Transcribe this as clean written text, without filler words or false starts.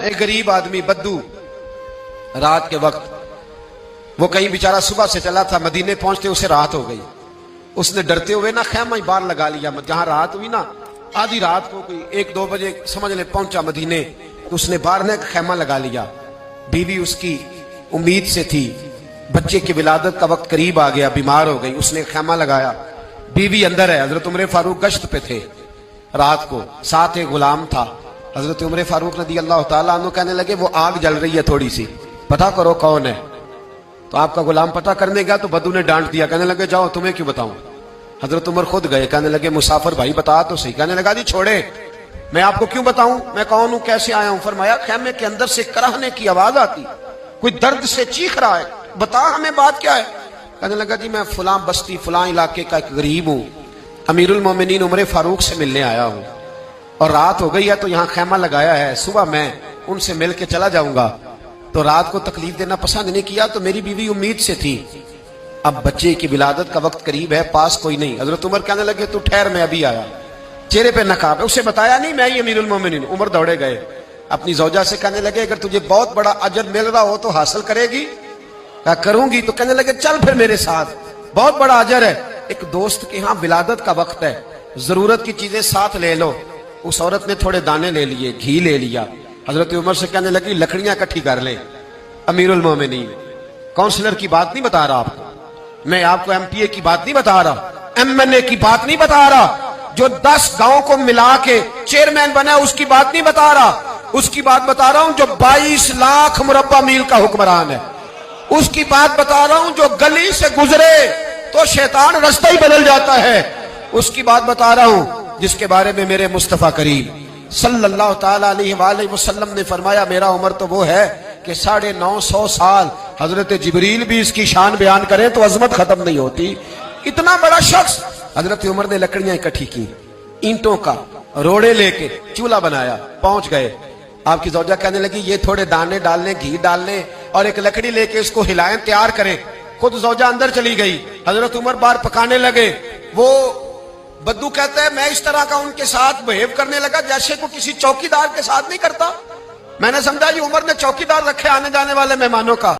ایک غریب آدمی بدو رات کے وقت وہ کہیں بیچارہ صبح سے چلا تھا، مدینے پہنچتے اسے رات ہو گئی. اس نے ڈرتے ہوئے نا خیمہ ہی باہر لگا لیا. جہاں رات ہوئی نا آدھی رات کو کوئی 1-2 بجے سمجھ لے پہنچا مدینے، تو اس نے باہر نے ایک خیمہ لگا لیا. بیوی اس کی امید سے تھی، بچے کی ولادت کا وقت قریب آ گیا، بیمار ہو گئی. اس نے خیمہ لگایا، بیوی اندر ہے. حضرت عمر فاروق گشت پہ تھے رات کو، ساتھ ایک غلام تھا. حضرت عمر فاروق رضی اللہ تعالیٰ عنہ کہنے لگے وہ آگ جل رہی ہے تھوڑی سی، پتہ کرو کون ہے. تو آپ کا غلام پتہ کرنے گیا تو بدو نے ڈانٹ دیا، کہنے لگے جاؤ تمہیں کیوں بتاؤں. حضرت عمر خود گئے، کہنے لگے مسافر بھائی بتا تو صحیح. کہنے لگا جی چھوڑے، میں آپ کو کیوں بتاؤں میں کون ہوں کیسے آیا ہوں. فرمایا خیمے کے اندر سے کراہنے کی آواز آتی، کوئی درد سے چیخ رہا ہے، بتا ہمیں بات کیا ہے. کہنے لگا جی میں فلاں بستی فلاں علاقے کا ایک غریب ہوں، امیر المومنین عمر فاروق سے ملنے آیا ہوں، اور رات ہو گئی ہے تو یہاں خیمہ لگایا ہے، صبح میں ان سے مل کے چلا جاؤں گا. تو رات کو تکلیف دینا پسند نہیں کیا، تو میری بیوی امید سے تھی، اب بچے کی ولادت کا وقت قریب ہے، پاس کوئی نہیں. حضرت عمر کہنے لگے تو ٹھہر میں ابھی آیا. چہرے پہ نقاب ہے، اسے بتایا نہیں میں ہی امیر المومنین. عمر دوڑے گئے، اپنی زوجہ سے کہنے لگے اگر تجھے بہت بڑا اجر مل رہا ہو تو حاصل کرے گی. کہا کروں گی. تو کہنے لگے چل پھر میرے ساتھ، بہت بڑا اجر ہے. ایک دوست کے ہاں ولادت کا وقت ہے، ضرورت کی چیزیں ساتھ لے لو. اس عورت نے تھوڑے دانے لے لیے، گھی لے لیا. حضرت عمر سے کہنے لگی لکڑیاں اکٹھی کر لیں. امیر المومنین کونسلر کی بات نہیں بتا رہا آپ کو، میں آپ کو ایم پی اے کی بات نہیں بتا رہا، ایم این اے کی بات نہیں بتا رہا، جو 10 گاؤں کو ملا کے چیئرمین بنا اس کی بات نہیں بتا رہا، اس کی بات بتا رہا ہوں جو 22 لاکھ مربع میل کا حکمران ہے. اس کی بات بتا رہا ہوں جو گلی سے گزرے تو شیطان رستہ ہی بدل جاتا ہے. اس کی بات بتا رہا ہوں جس کے بارے میں میرے مصطفیٰ کریم صلی اللہ تعالیٰ علیہ وآلہ وسلم نے فرمایا میرا عمر تو وہ ہے کہ 950 سال حضرت جبریل بھی اس کی شان بیان کریں تو عظمت ختم نہیں ہوتی. اتنا بڑا شخص. حضرت عمر نے لکڑیاں اکٹھی کی، اینٹوں کا روڑے لے کے چولہا بنایا، پہنچ گئے. آپ کی زوجہ کہنے لگی یہ تھوڑے دانے ڈالنے، گھی ڈالنے اور ایک لکڑی لے کے اس کو ہلائیں، تیار کریں. خود زوجہ اندر چلی گئی، حضرت عمر باہر پکانے لگے. وہ بدو کہتا ہے میں اس طرح کا ان کے ساتھ بہیو کرنے لگا جیسے کو کسی چوکیدار کے ساتھ نہیں کرتا. میں نے سمجھا یہ عمر نے چوکیدار رکھے آنے جانے والے مہمانوں کا.